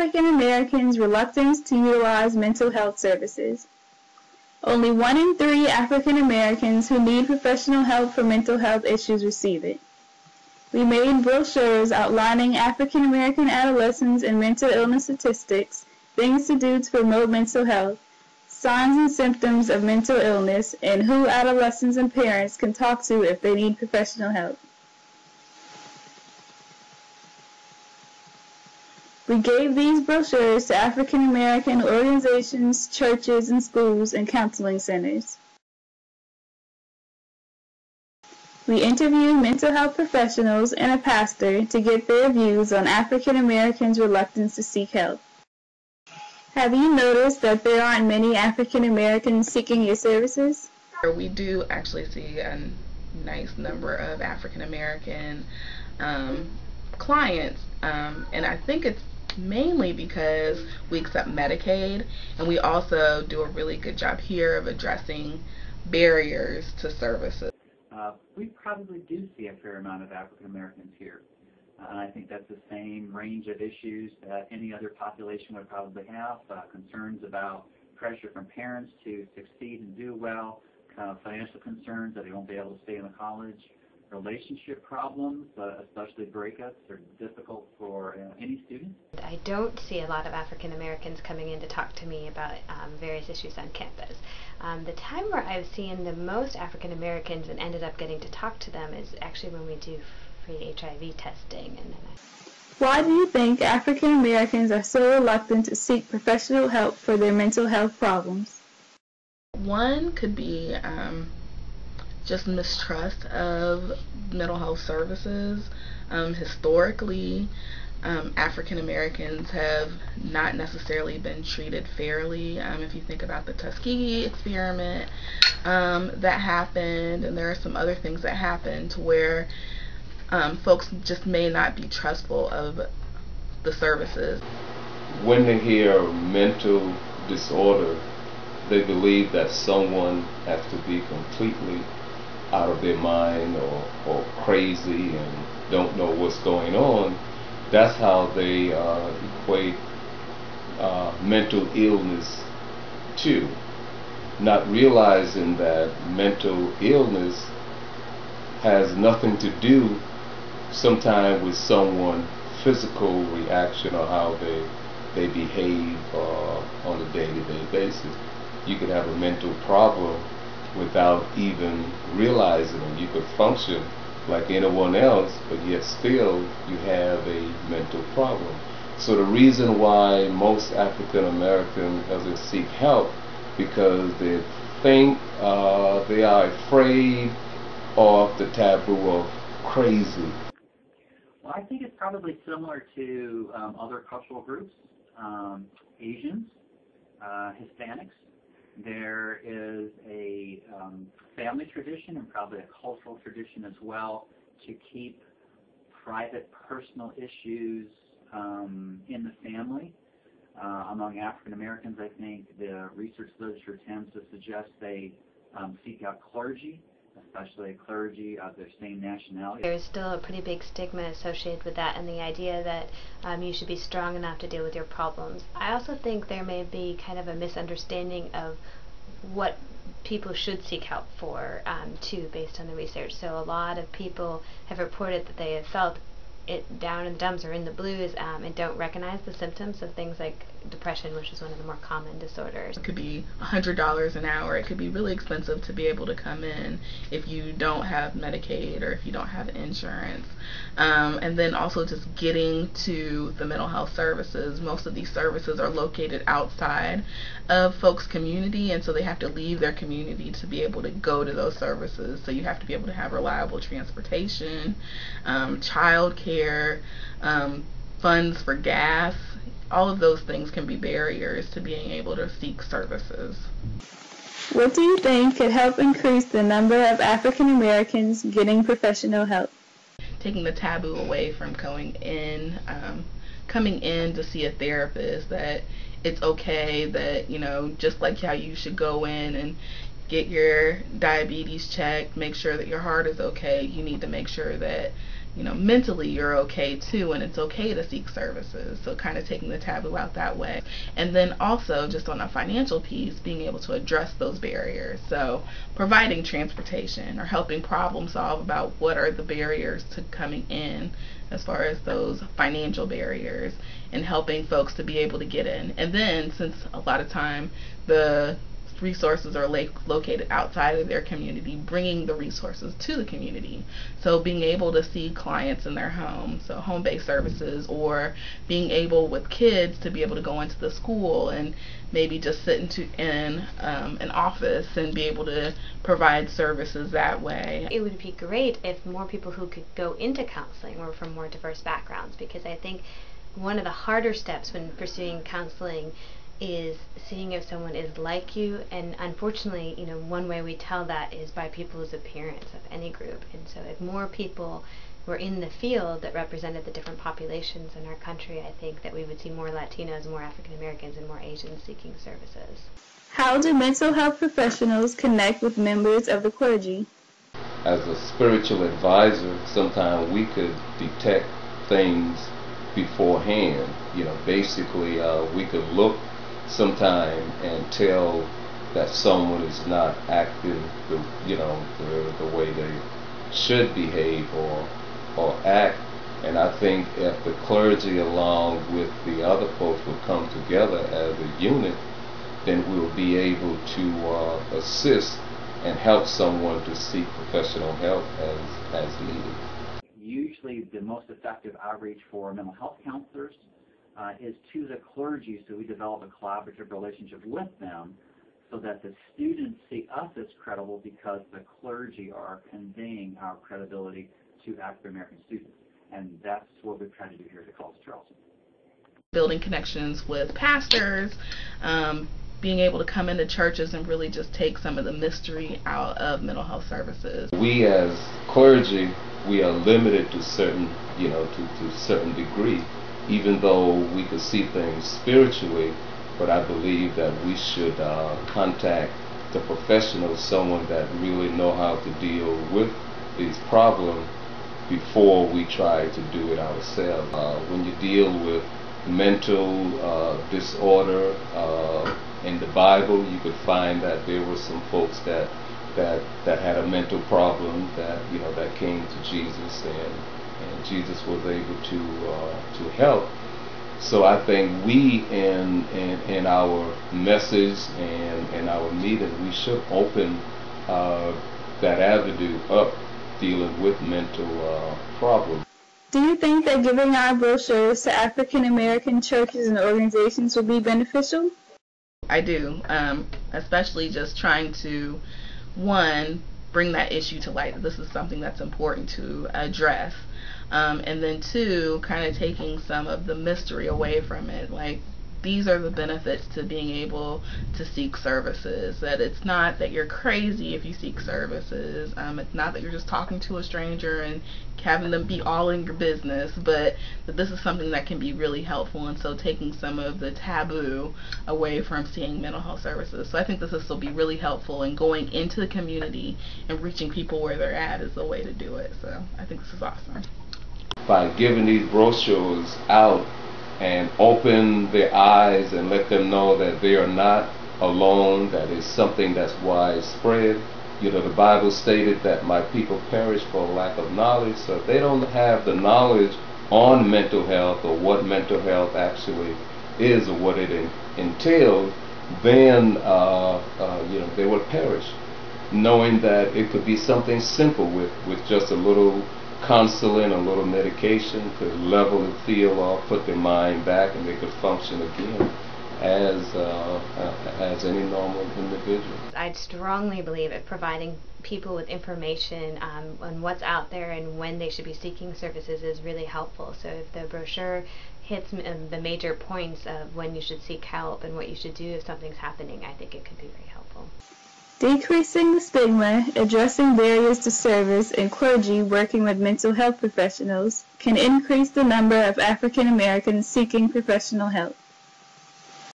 African Americans' reluctance to utilize mental health services. Only 1 in 3 African Americans who need professional help for mental health issues receive it. We made brochures outlining African American adolescents and mental illness statistics, things to do to promote mental health, signs and symptoms of mental illness, and who adolescents and parents can talk to if they need professional help. We gave these brochures to African American organizations, churches, and schools and counseling centers. We interviewed mental health professionals and a pastor to get their views on African Americans' reluctance to seek help. Have you noticed that there aren't many African Americans seeking your services? We do actually see a nice number of African American clients, and I think it's mainly because we accept Medicaid, and we also do a really good job here of addressing barriers to services. We probably do see a fair amount of African Americans here. And I think that's the same range of issues that any other population would probably have, concerns about pressure from parents to succeed and do well, financial concerns that they won't be able to stay in the college, relationship problems, especially breakups, are difficult for any student. I don't see a lot of African Americans coming in to talk to me about various issues on campus. The time where I've seen the most African Americans and ended up getting to talk to them is actually when we do free HIV testing. Why do you think African Americans are so reluctant to seek professional help for their mental health problems? One could be just mistrust of mental health services. Historically, African Americans have not necessarily been treated fairly. If you think about the Tuskegee experiment that happened, and there are some other things that happened to where folks just may not be trustful of the services. When they hear mental disorder, they believe that someone has to be completely out of their mind or crazy and don't know what's going on. That's how they equate mental illness to, not realizing that mental illness has nothing to do sometimes with someone's physical reaction or how they behave on a day-to-day basis. You could have a mental problem without even realizing it. You could function like anyone else, but yet still you have a mental problem. So the reason why most African Americans doesn't seek help, because they think they are afraid of the taboo of crazy. Well, I think it's probably similar to other cultural groups, Asians, Hispanics. There is a family tradition and probably a cultural tradition as well to keep private personal issues in the family. Among African Americans, I think the research literature tends to suggest they seek out clergy, especially a clergy of their same nationality. There's still a pretty big stigma associated with that, and the idea that you should be strong enough to deal with your problems. I also think there may be kind of a misunderstanding of what people should seek help for, too, based on the research. So a lot of people have reported that they have felt it down in the dumps or in the blues and don't recognize the symptoms of things like depression, which is one of the more common disorders. It could be $100 an hour. It could be really expensive to be able to come in if you don't have Medicaid or if you don't have insurance. And then also just getting to the mental health services. Most of these services are located outside of folks' community, and so they have to leave their community to be able to go to those services. So you have to be able to have reliable transportation, child care, funds for gas. All of those things can be barriers to being able to seek services. What do you think could help increase the number of African Americans getting professional help? Taking the taboo away from coming in to see a therapist, that it's okay, that, you know, just like how you should go in and get your diabetes checked, make sure that your heart is okay, you need to make sure that mentally you're okay too, and it's okay to seek services. So kind of taking the taboo out that way. And then also just on a financial piece, being able to address those barriers. So providing transportation or helping problem solve about what are the barriers to coming in as far as those financial barriers, and helping folks to be able to get in. And then since a lot of time the resources are located outside of their community, bringing the resources to the community. So being able to see clients in their home, so home-based services, or being able with kids to be able to go into the school and maybe just sit in an office and be able to provide services that way. It would be great if more people who could go into counseling were from more diverse backgrounds, because I think one of the harder steps when pursuing counseling is seeing if someone is like you, and unfortunately, one way we tell that is by people's appearance of any group. And so if more people were in the field that represented the different populations in our country, I think that we would see more Latinos, more African Americans, and more Asians seeking services. How do mental health professionals connect with members of the clergy? As a spiritual advisor, sometimes we could detect things beforehand. Basically, we could look sometime and tell that someone is not acting the way they should behave or act. And I think if the clergy along with the other folks would come together as a unit, then we'll be able to assist and help someone to seek professional help as needed. Usually the most effective outreach for mental health counselors is to the clergy, so we develop a collaborative relationship with them so that the students see us as credible because the clergy are conveying our credibility to African American students. And that's what we've tried to do here at the College of Charleston. Building connections with pastors, being able to come into churches and really just take some of the mystery out of mental health services. We as clergy, we are limited to certain, to certain degree, even though we could see things spiritually. But I believe that we should contact the professionals, someone that really know how to deal with these problems before we try to do it ourselves. When you deal with mental disorder in the Bible, you could find that there were some folks that had a mental problem that came to Jesus, and Jesus was able to help. So I think we in our message and our meeting, we should open that avenue up, dealing with mental problems. Do you think that giving our brochures to African American churches and organizations will be beneficial? I do, especially just trying to, one, bring that issue to light, that this is something that's important to address, and then two, kind of taking some of the mystery away from it. Like, these are the benefits to being able to seek services, that it's not that you're crazy if you seek services, it's not that you're just talking to a stranger and having them be all in your business, but that this is something that can be really helpful. And so taking some of the taboo away from seeing mental health services. So I think this will be really helpful, and going into the community and reaching people where they're at is the way to do it. So I think this is awesome. By giving these brochures out and open their eyes and let them know that they are not alone, that is something that's widespread. The Bible stated that my people perish for lack of knowledge. So if they don't have the knowledge on mental health or what mental health actually is or what it entails, then they will perish, knowing that it could be something simple with just a little counseling, a little medication could level the field off, put their mind back, and they could function again as any normal individual. I'd strongly believe that providing people with information on what's out there and when they should be seeking services is really helpful. So if the brochure hits the major points of when you should seek help and what you should do if something's happening, I think it could be very helpful. Decreasing the stigma, addressing barriers to service, and clergy working with mental health professionals can increase the number of African Americans seeking professional help.